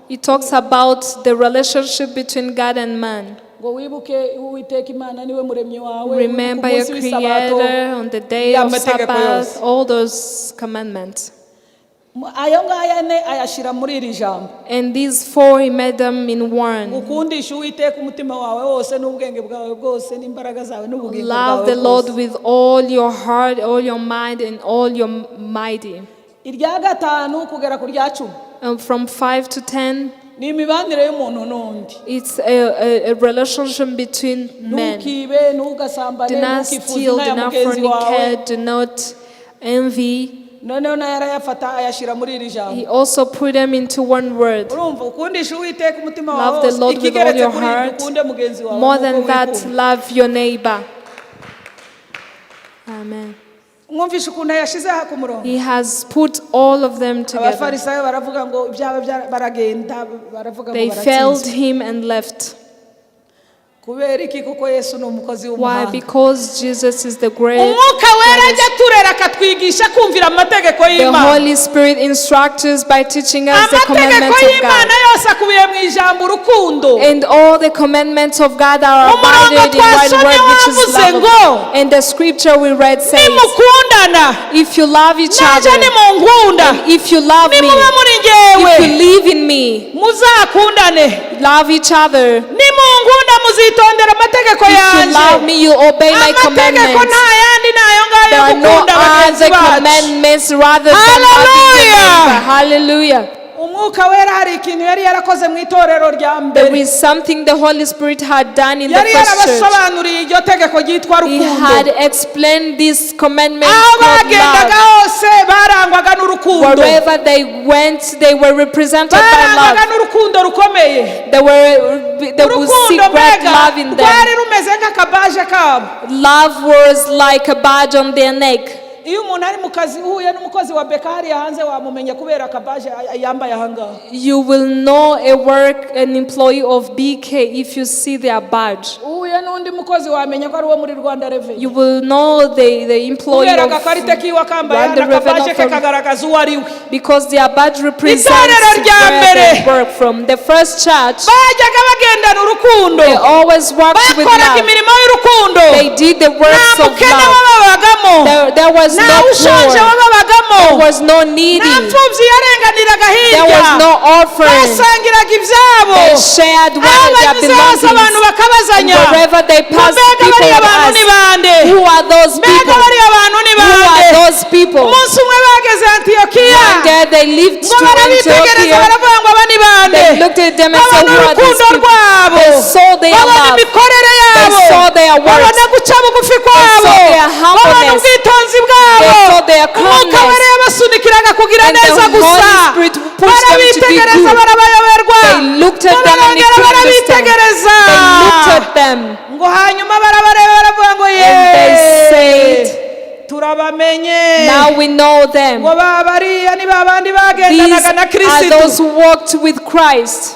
It talks about the relationship between God and man. Remember your Creator on the day of Sabbath, all those commandments. And these 4, he made them in one. Love the Lord with all your heart, all your mind, and all your mighty. And from 5 to 10, it's a relationship between men. Do not steal, do not fornicate, do not envy. He also put them into one word. Love the Lord with all your heart. More than that, love your neighbor. Amen. He has put all of them together. They failed him and left. kubera iki kuko Yesu ni umukozi Why? w'umuhanga. Because Jesus is the great. Umwuka wera ajya aturera akatwigisha kumvira amategeko The y'Imana. Holy Spirit instructs us by teaching us the Amategeko commandments of y'Imana God. yose akubiye mu ijambo urukundo. And all the commandments of God are Umurongo abided in one twasomye word, which is wavuze love. ngo, And the scripture we read says, nimukundana if you love each naje other, nimunkunda if you love me, nimuba muri if you njyewe live in me, muzakundane. love each other. Nimunkunda muzitondera amategeko If you yanjye. love me, you obey my Amategeko commandments. nta yandi nayo ngayo There yo are no gukunda bagenzi other bacu. commandments rather than loving the neighbor. Hallelujah. Umwuka wera hari ikintu yari yarakoze mu itorero rya There mbere. is something the Holy Spirit had done in the Yari first church. yarabasobanuriye iryo tegeko ryitwa He had rukundo. explained this commandment Aho called bagendaga love. hose barangwaga n'urukundo. Wherever they went, they were represented by Barangwaga love. n'urukundo rukomeye. They would seek Urukundo great mbega love in rwari them. rumeze nk'akabaje kabo. Love was like a badge on their neck. Iyo umuntu ari mu kazi uhuye n'umukozi wa beka hariya hanze wamumenya kubera akabaje yambaye ahangaha. You will know an employee of BK if you see their badge. Uhuye n'undi mukozi wamenya ko ari uwo muri Rwanda Revenue. You will know the employee Kubera of agakarita kiwe akambaye Rwanda n'akabaje Revenue ke from- kagaragaza uwo ari we. because their badge represents Itorero rya where mbere. they work from. The first church, Bajyaga bagendana urukundo. they always worked with Bakoraga love. imirimo y'urukundo. They did the Nta works of mukene love. wababagamo. There was Nta no ushonje poor. wababagamo. There was no needy. Nta mfubyi yarenganiraga There was hirya. no orphan. Basangiraga ibyabo. They shared Aho their banyuze hose abantu belongings. bakabazanya. Wherever they passed, Mbega people bariya would bantu ni ask, bande? who are those Mbega people? bariya bantu ni Who are bande? those people? Umunsi umwe bageze Antiyokiya. One day they lived Ngo to barabitegereza Antioch. baravuga ngo aba ni bande? They looked at them and said, Babona who are these urukundo people? rwabo. They saw their Babona love. imikorere They yabo. saw their works. Babona guca bugufi kwabo. saw their humbleness. Babona ubwitonzi bwabo. They saw their Umwuka calmness. wera yabasunikiraga kugira And the neza Holy gusa. Spirit pushed them to be Barabitegereza good. barabayoberwa. They looked at them and they Barongera couldn't understand. barabitegereza. They looked at them Ngo hanyuma barabareba baravuga ngo and they said, turabamenye. now we know them. Ngo bariya ni babandi These bagendanaga na are Kristo. those who walked with Christ.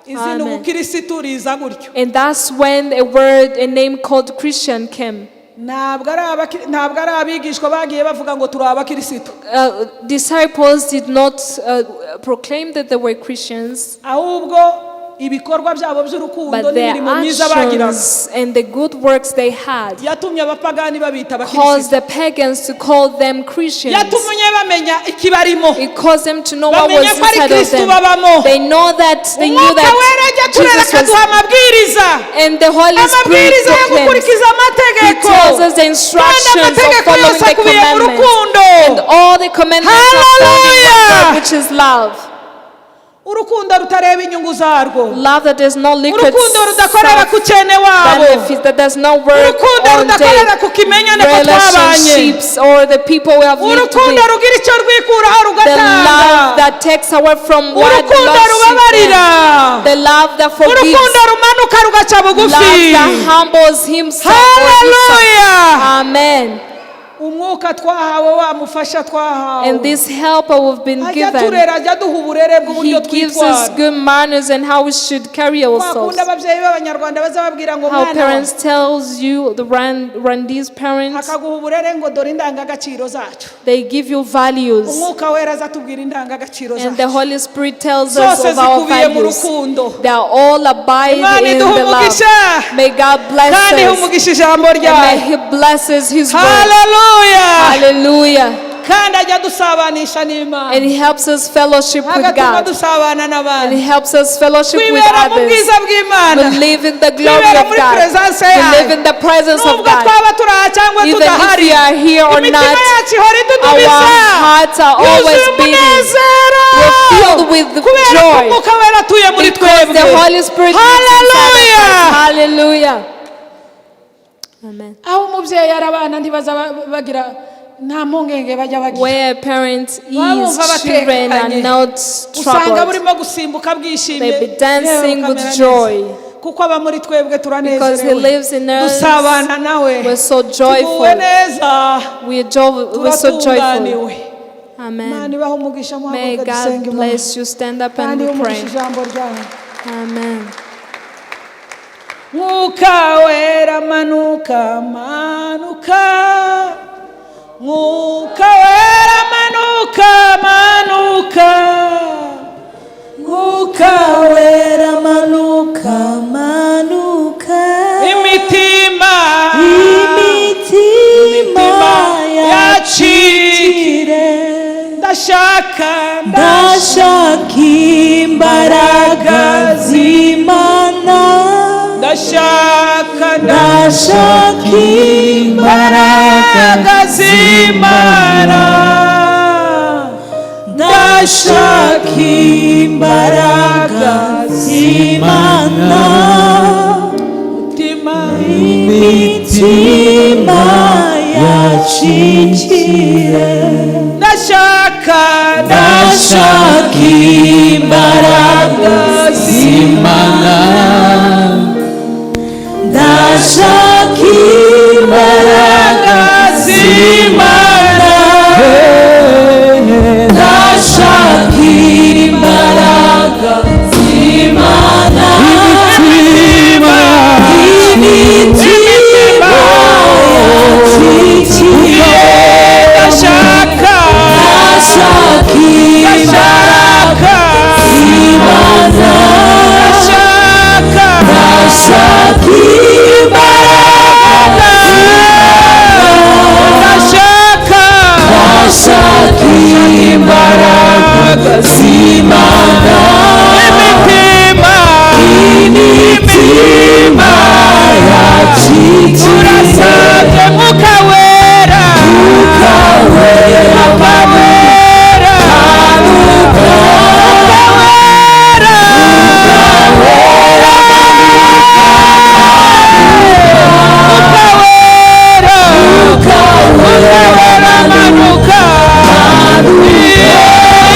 Izina Amen. ubukirisitu riza gutyo. And that's when a name called Christian came. Ntabwo ari abigishwa bagiye bavuga ngo turi abakirisitu. Disciples did not proclaim that they were Christians, Ahubwo ibikorwa byabo by'urukundo but their n'imirimo myiza bagiraga actions and the good works they had yatumye abapagani babita caused abakirisitu. the pagans to call them Christians. Yatumye bamenya ikibarimo. It caused them to know what was Bamenya ko ari inside of Kristo them. babamo. They knew Umwuka wera ajya that aturera Jesus akaduha was, amabwiriza. and the Holy Spirit Amabwiriza yo proclaims. gukurikiza He amategeko. tells us the Kandi instructions of amategeko following yose the akubiye mu commandments. rukundo. And all the commandments are found in one Hallelujah. word, which is love. Urukundo rutareba inyungu zarwo. Love that does not look at Urukundo rudakorera ku cyene wabo. benefits, that does not work Urukundo on rudakorera the ku kimenyane ko twabanye. relationships or the people we have lived Urukundo with. rugira icyo rwikuraho The rugatanga. love that takes away from what Urukundo belongs to rubabarira. them. The love that forgives. Urukundo rumanuka rugaca Love bugufi. that humbles himself. Hallelujah. Amen. Umwuka twahawe wamufasha twahawe. And this helper we've been Ajya given, turera ajya duha uburere he bw'uburyo gives us twitwara. good manners and how we should carry ourselves. Wakunda ababyeyi b'abanyarwanda baza babwira ngo How mwana parents tells you, the Rwandese parents, akaguha uburere ngo dore indangagaciro zacu. they give you values. Umwuka wera azatubwira indangagaciro And the zacu. Holy Spirit tells us Zose of our zikubiye mu values. rukundo. They are all abide Imana in iduha the love. umugisha. May God bless Kandi iha us. umugisha ijambo And may ryayo. He blesses His word. Hallelujah. Hallelujah. Kandi ajya dusabanisha n'Imana. And He helps us fellowship with Agatuma God. dusabana And n'abandi. He helps us fellowship with Twibera mu others. bwiza bw'Imana. We live in the glory Twibera of muri God. presence We yayo. live in the presence of Nubwo God. twaba turi aha cyangwa Even if tudahari. we are here or Imitima not, yacu ihora our idudubiza. hearts are Yuzuye always beating. umunezero. We're filled with Kubera ko joy Umwuka wera atuye muri because twebwe. the Holy Spirit lives inside of Hallelujah. us. Hallelujah. Amen. Aho umubyeyi arabana ntibaza bagira nta mpungenge bajya bagira. Where parents Bumva ease, children are batekanye. not Usanga troubled. burimo gusimbuka bwishimye. They be dancing Yewe with ukamera joy. neza. Kuko aba muri twebwe Because He turanezerewe. lives in us. Dusabana nawe. We're so Tuguwe joyful. neza. We're so joyful. Turatunganiwe. Amen. Imana ibahe umugisha May muhaguruke God dusenge Imana. bless you. Stand up Kandi and we pray. umugisha ijambo ryawe. Amen. Mwuka wera manuka manuka, Mwuka wera manuka manuka, Mwuka wera manuka manuka, imitima yacire, ndashaka imbaraga z'Imana, ndashaka imbaraga z'Imana, ndashaka imbaraga z'Imana, imitima yacikire, ndashaka imbaraga z'Imana, ndashaka imbaraga z'Imana, ndashaka imbaraga z'Imana, imitima yacikire, ndashaka imbaraga z'Imana, ndashaka imbaraga z'Imana, imitima yacitse, turasabye Mwuka wera, Mwuka wera, Mwuka wera, Mwuka wera, Mwuka wera manuka,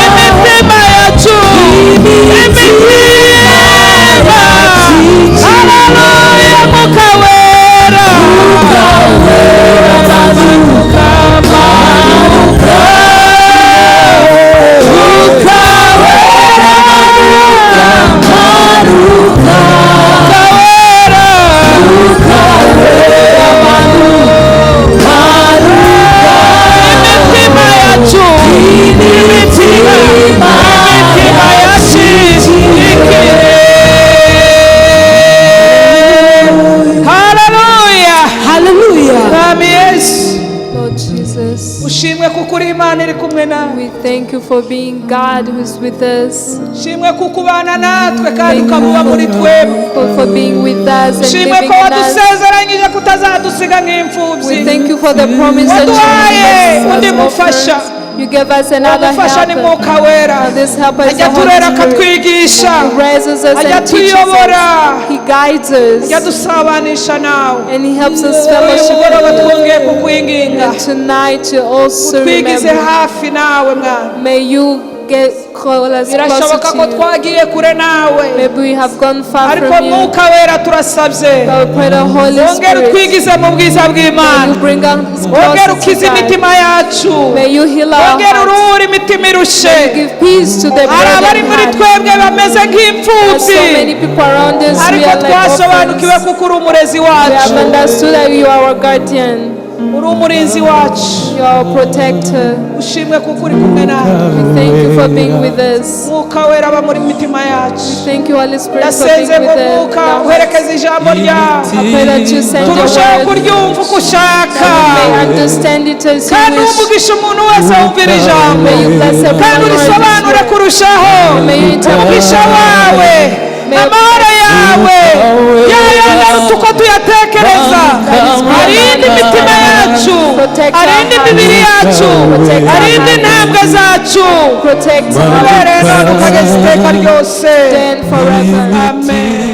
imitima yacu, imitima, haleluya, Mwuka wera, Mwuka wera manuka manuka, Mwuka wera manuka manuka, Mwuka wera manuka manuka, imitima yacu, imitima yashishikire, haleluya, haleluya, Mwami Yesu, Lord Jesus, ushimwe kuko uri Imana iri kumwe nawe, we thank you for being God who is with us. ushimwe kuko ubana natwe kandi ukabuba muri twebwe, For being with us and ushimwe living ko in us. wadusezeranyije kutazadusiga nk'imfubyi, We thank you for the promise that waduhaye you undi gave us as mufasha, orphans. You gave us another umufasha ni helper. Mwuka wera, And this helper is the ajya Holy turera Spirit. akatwigisha, He raises us ajya and teaches tuyobora, us. He guides us. ajya dusabanisha nawe, And He helps us uyu fellowship mugoroba with you. twongeye kukwinginga, And tonight you also utwigize remember. hafi nawe mwana, May you get call us closer birashoboka ko to you. twagiye kure nawe, Maybe we have gone far ariko from you. Mwuka wera turasabye, But we pray the Holy wongere Spirit. utwigize mu bwiza May bw'Imana, you bring us wongere closer to ukize God. imitima yacu, May you heal our wongere hearts. uruhura imitima irushe, Give peace to the hari abari broken muri heart. twebwe bameze There are so nk'imfubyi, many people around us. We ariko are like twasobanukiwe orphans. kuko uri umurezi We have wacu, understood that you are our guardian. uri umurinzi wacu, You are our protector. ushimwe kuko uri kumwe nawe, We thank you for being with us. Mwuka wera aba muri mitima yacu, Thank you, Holy Spirit, for being yasenze with ngo us. Mwuka uherekeze ijambo ryawe, I pray that you send your turusheho word. kuryumva uko ushaka, May understand it as you kandi wish. umugisha umuntu wese wumvira ijambo, May you bless kandi everyone. urisobanure kurushaho, May you interpret umugisha wawe, amahoro yawe yayaruta uko tuyatekereza, arinde imitima yacu, arinde imibiri yacu, arinde intambwe zacu, Protect ubereye none ukageza iteka ryose, and forever. amen.